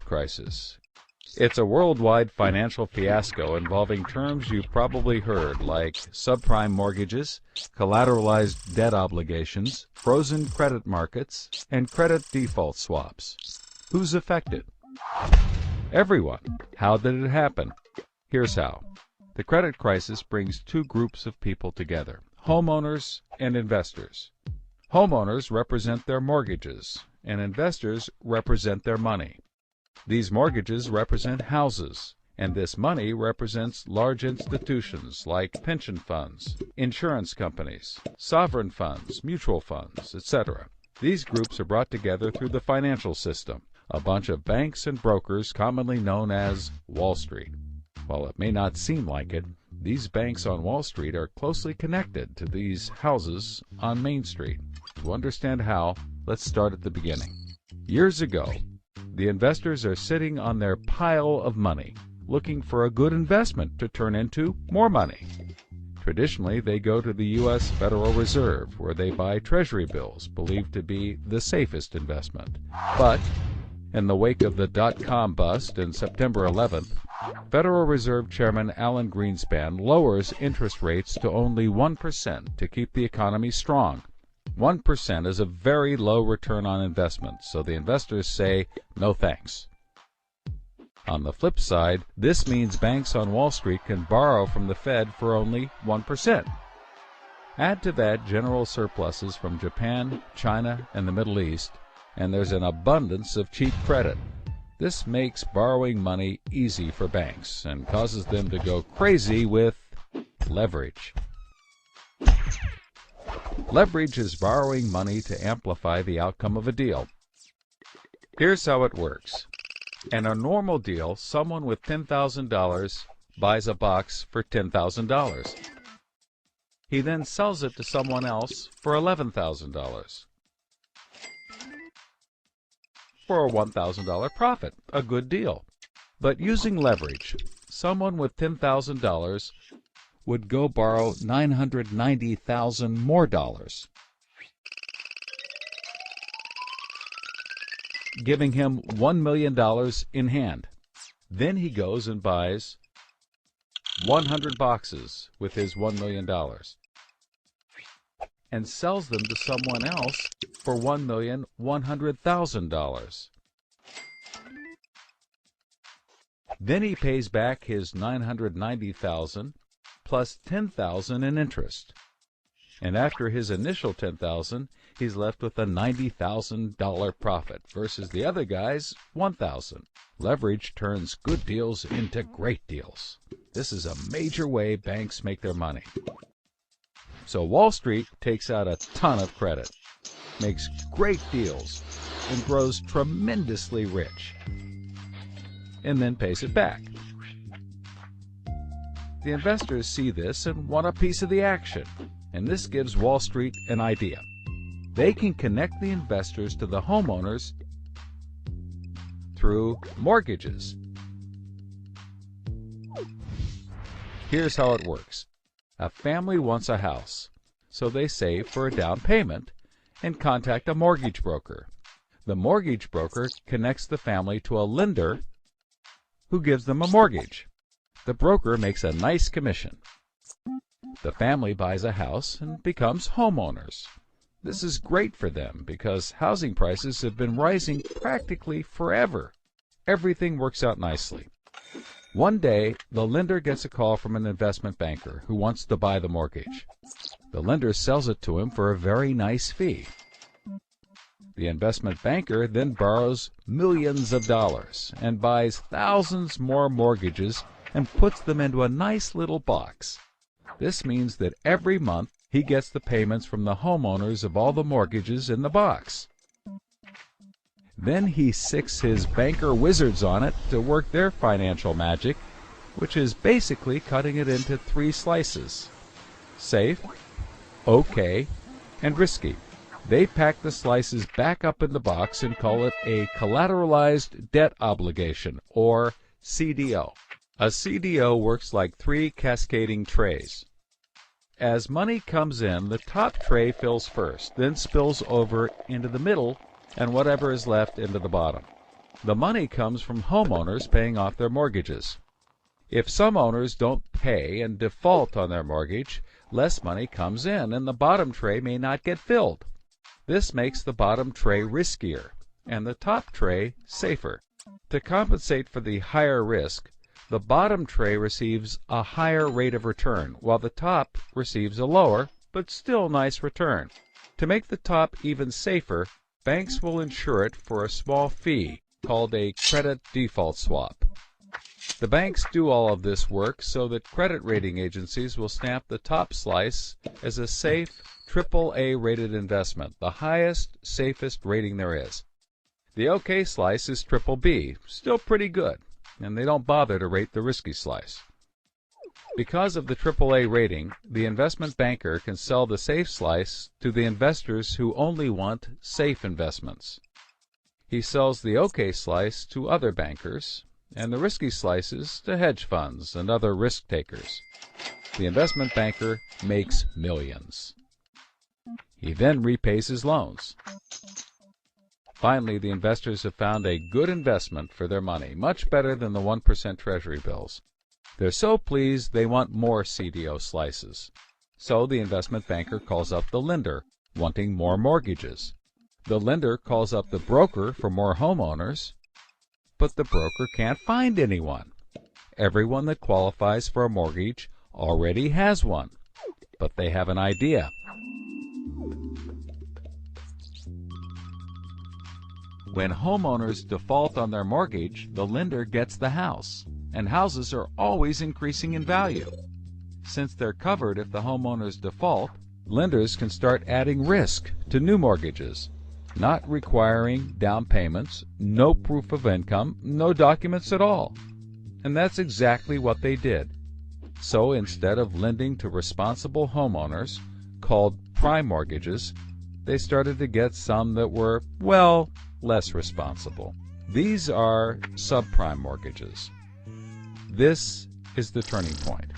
crisis. It's a worldwide financial fiasco involving terms you've probably heard, like subprime mortgages, collateralized debt obligations, frozen credit markets, and credit default swaps. Who's affected? Everyone. How did it happen? Here's how. The credit crisis brings two groups of people together: homeowners and investors. Homeowners represent their mortgages, and investors represent their money. These mortgages represent houses, and this money represents large institutions like pension funds, insurance companies, sovereign funds, mutual funds, etc. These groups are brought together through the financial system, a bunch of banks and brokers commonly known as Wall Street. While it may not seem like it, these banks on Wall Street are closely connected to these houses on Main Street. To understand how, let's start at the beginning. Years ago, the investors are sitting on their pile of money, looking for a good investment to turn into more money. Traditionally, they go to the U.S. Federal Reserve, where they buy treasury bills, believed to be the safest investment. But in the wake of the dot-com bust in September 11th, Federal Reserve Chairman Alan Greenspan lowers interest rates to only 1% to keep the economy strong. 1% is a very low return on investment, so the investors say, no thanks. On the flip side, this means banks on Wall Street can borrow from the Fed for only 1%. Add to that general surpluses from Japan, China, and the Middle East, and there's an abundance of cheap credit. This makes borrowing money easy for banks and causes them to go crazy with leverage. Leverage is borrowing money to amplify the outcome of a deal. Here's how it works. In a normal deal, someone with $10,000 buys a box for $10,000. He then sells it to someone else for $11,000. For a $1,000 profit, a good deal. But using leverage, someone with $10,000 would go borrow $990,000 more dollars, giving him $1 million in hand. Then he goes and buys 100 boxes with his $1 million and sells them to someone else for $1,100,000. Then he pays back his $990,000 plus $10,000 in interest. And after his initial $10,000, he's left with a $90,000 profit versus the other guy's $1,000. Leverage turns good deals into great deals. This is a major way banks make their money. So Wall Street takes out a ton of credit, makes great deals, and grows tremendously rich, and then pays it back. The investors see this and want a piece of the action, and this gives Wall Street an idea. They can connect the investors to the homeowners through mortgages. Here's how it works. A family wants a house, so they save for a down payment and contact a mortgage broker. The mortgage broker connects the family to a lender who gives them a mortgage. The broker makes a nice commission. The family buys a house and becomes homeowners. This is great for them because housing prices have been rising practically forever. Everything works out nicely. One day, the lender gets a call from an investment banker who wants to buy the mortgage. The lender sells it to him for a very nice fee. The investment banker then borrows millions of dollars and buys thousands more mortgages and puts them into a nice little box. This means that every month he gets the payments from the homeowners of all the mortgages in the box. Then he sicks his banker wizards on it to work their financial magic, which is basically cutting it into 3 slices: safe, okay, and risky. They pack the slices back up in the box and call it a collateralized debt obligation, or CDO. A CDO works like 3 cascading trays. As money comes in, the top tray fills first, then spills over into the middle, and whatever is left into the bottom. The money comes from homeowners paying off their mortgages. If some owners don't pay and default on their mortgage, less money comes in and the bottom tray may not get filled. This makes the bottom tray riskier and the top tray safer. To compensate for the higher risk, the bottom tray receives a higher rate of return, while the top receives a lower, but still nice return. To make the top even safer, banks will insure it for a small fee, called a credit default swap. The banks do all of this work so that credit rating agencies will stamp the top slice as a safe, AAA rated investment, the highest, safest rating there is. The OK slice is BBB, still pretty good, and they don't bother to rate the risky slice. Because of the AAA rating, the investment banker can sell the safe slice to the investors who only want safe investments. He sells the OK slice to other bankers, and the risky slices to hedge funds and other risk takers. The investment banker makes millions. He then repays his loans. Finally, the investors have found a good investment for their money, much better than the 1% Treasury bills. They're so pleased they want more CDO slices. So the investment banker calls up the lender, wanting more mortgages. The lender calls up the broker for more homeowners, but the broker can't find anyone. Everyone that qualifies for a mortgage already has one, but they have an idea. When homeowners default on their mortgage, the lender gets the house, and houses are always increasing in value. Since they're covered if the homeowners default, lenders can start adding risk to new mortgages, not requiring down payments, no proof of income, no documents at all. And that's exactly what they did. So instead of lending to responsible homeowners, called prime mortgages, they started to get some that were, well, less responsible. These are subprime mortgages. This is the turning point.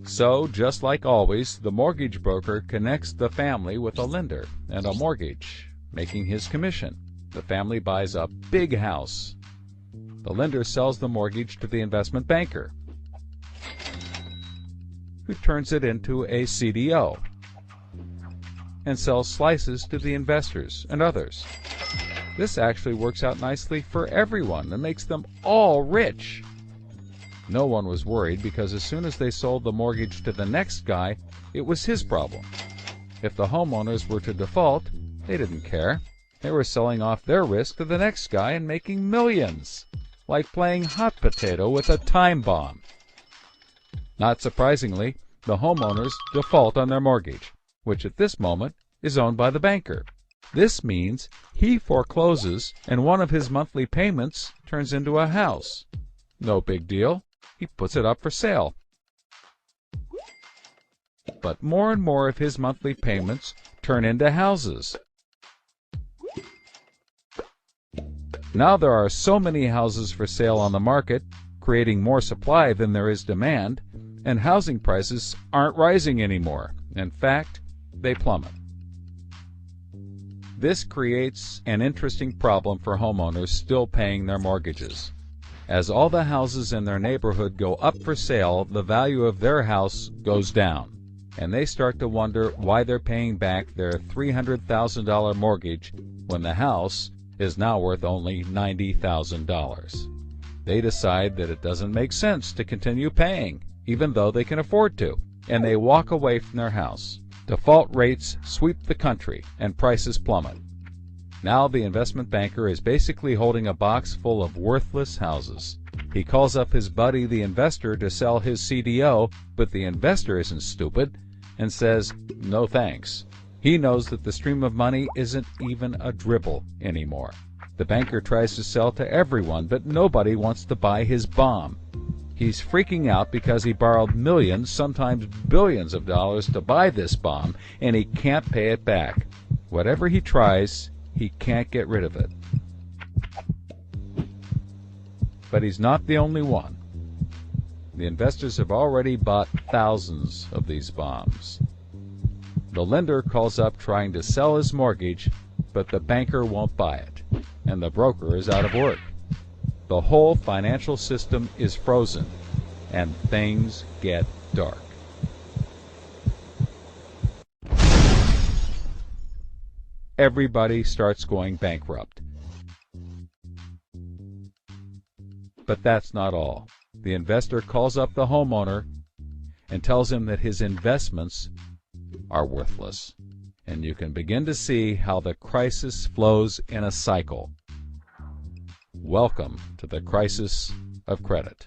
So, just like always, the mortgage broker connects the family with a lender and a mortgage, making his commission. The family buys a big house. The lender sells the mortgage to the investment banker, who turns it into a CDO and sells slices to the investors and others. This actually works out nicely for everyone and makes them all rich. No one was worried because as soon as they sold the mortgage to the next guy, it was his problem. If the homeowners were to default, they didn't care. They were selling off their risk to the next guy and making millions, like playing hot potato with a time bomb. Not surprisingly, the homeowners default on their mortgage, which at this moment is owned by the banker. This means he forecloses and one of his monthly payments turns into a house. No big deal. He puts it up for sale. But more and more of his monthly payments turn into houses. Now there are so many houses for sale on the market, creating more supply than there is demand, and housing prices aren't rising anymore. In fact, they plummet. This creates an interesting problem for homeowners still paying their mortgages. As all the houses in their neighborhood go up for sale, the value of their house goes down, and they start to wonder why they're paying back their $300,000 mortgage when the house is now worth only $90,000. They decide that it doesn't make sense to continue paying, even though they can afford to, and they walk away from their house. Default rates sweep the country, and prices plummet. Now the investment banker is basically holding a box full of worthless houses. He calls up his buddy the investor to sell his CDO, but the investor isn't stupid and says, no thanks. He knows that the stream of money isn't even a dribble anymore. The banker tries to sell to everyone, but nobody wants to buy his bomb. He's freaking out because he borrowed millions, sometimes billions of dollars to buy this bomb, and he can't pay it back. Whatever he tries, he can't get rid of it. But he's not the only one. The investors have already bought thousands of these bombs. The lender calls up trying to sell his mortgage, but the banker won't buy it, and the broker is out of work. The whole financial system is frozen, and things get dark. Everybody starts going bankrupt. But that's not all. The investor calls up the homeowner and tells him that his investments are worthless. And you can begin to see how the crisis flows in a cycle. Welcome to the crisis of credit.